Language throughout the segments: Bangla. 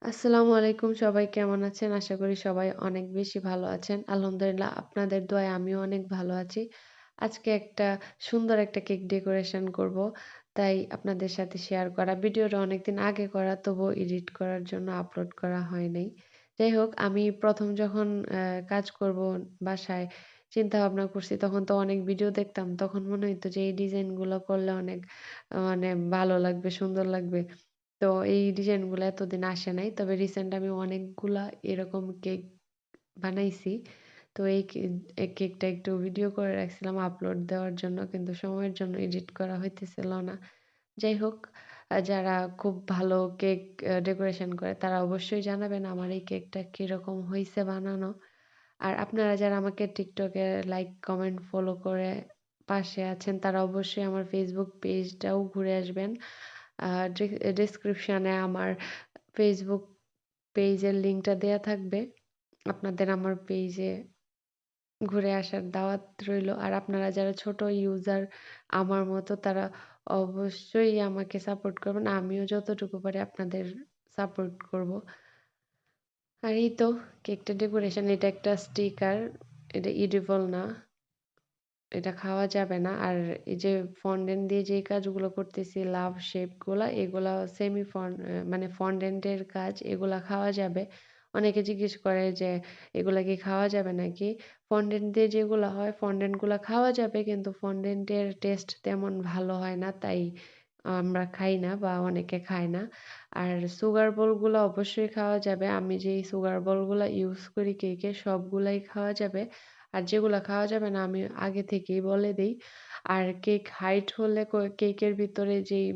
আসসালামু আলাইকুম, সবাই কেমন আছেন? আশা করি সবাই অনেক বেশি ভালো আছেন। আলহামদুলিল্লাহ আপনাদের দোয়ায় আমিও অনেক ভালো আছি। আজকে সুন্দর একটা কেক ডেকোরেশন করব। তাই আপনাদের সাথে শেয়ার করা। ভিডিওটা অনেকদিন আগে করা, তবুও এডিট করার জন্য আপলোড করা হয় নাই। যাই হোক, আমি ১ম যখন কাজ করব বাসায় চিন্তা ভাবনা করছি, তখন তো অনেক ভিডিও দেখতাম। তখন মনে হইতো যে এই ডিজাইন গুলো করলে অনেক মানে ভালো লাগবে, সুন্দর লাগবে। তো এই ডিজাইন গুলা এতদিন আসে নাই। তবে রিসেন্ট আমি অনেকগুলা এরকম কেক বানাইছি। তো এই কেকটা একটু ভিডিও করে রাখছিলাম আপলোড দেওয়ার জন্য। কিন্তু সময়ের জন্য এডিট করা হইতেছিল না। যাই হোক, যারা খুব ভালো কেক ডেকোরেশন করে তারা অবশ্যই জানাবেন আমার এই কেকটা কিরকম হইছে বানানো। আর আপনারা যারা আমাকে TikTok এ লাইক, কমেন্ট, ফলো করে পাশে আছেন তারা অবশ্যই আমার Facebook পেজটাও ঘুরে আসবেন। আ ডেসক্রিপশনে আমার Facebook পেজের লিংকটা দেয়া থাকবে। আপনাদের আমার পেজে ঘুরে আসার দাওয়াত রইলো। আর আপনারা যারা ছোট ইউজার আমার মতো তারা অবশ্যই আমাকে সাপোর্ট করবেন। আমিও যতটুকু পারি আপনাদের সাপোর্ট করব। আর এই তো কেকটা ডেকোরেশন, এটা একটা স্টিকার। এটা এডিবল না। এটা খাওয়া যাবে না। আর এই যে ফন্ডেন্ট দিয়ে যে কাজগুলো করতেছি, লাভ শেপ গুলা, এগুলা মানে ফন্ডেন্ট এর কাজ, এগুলা খাওয়া যাবে। অনেকে জিজ্ঞেস করে যে এগুলা কি খাওয়া যাবে নাকি? ফন্ডেন্ট দিয়ে যেগুলা হয় ফন্ডেন্ট গুলা খাওয়া যাবে, কিন্তু ফন্ডেন্ট এর টেস্ট তেমন ভালো হয় না, তাই আমরা খাই না বা অনেকে খায় না। আর সুগার বল গুলা অবশ্যই খাওয়া যাবে। আমি যেই সুগার বল গুলা ইউজ করি কেকে সবগুলাই খাওয়া যাবে। আর যেগুলা খাওয়া যাবে না আমি আগে থেকেই বলে দেই। আর কেক হাইট হলে কেকের ভিতরে যেই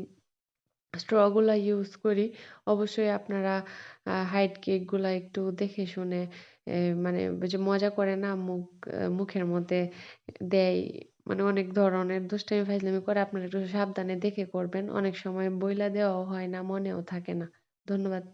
স্ট্র গুলা ইউজ করি, অবশ্যই আপনারা হাইট কেক গুলা একটু দেখে শুনে মানে ওই যে মজা করে না মুখের মধ্যে দেয়, মানে অনেক ধরনের দুষ্টামি ফাইজলামি করে, আপনারা একটু সাবধানে দেখে করবেন। অনেক সময় বইলা দেওয়াও হয় না, মনেও থাকে না। ধন্যবাদ।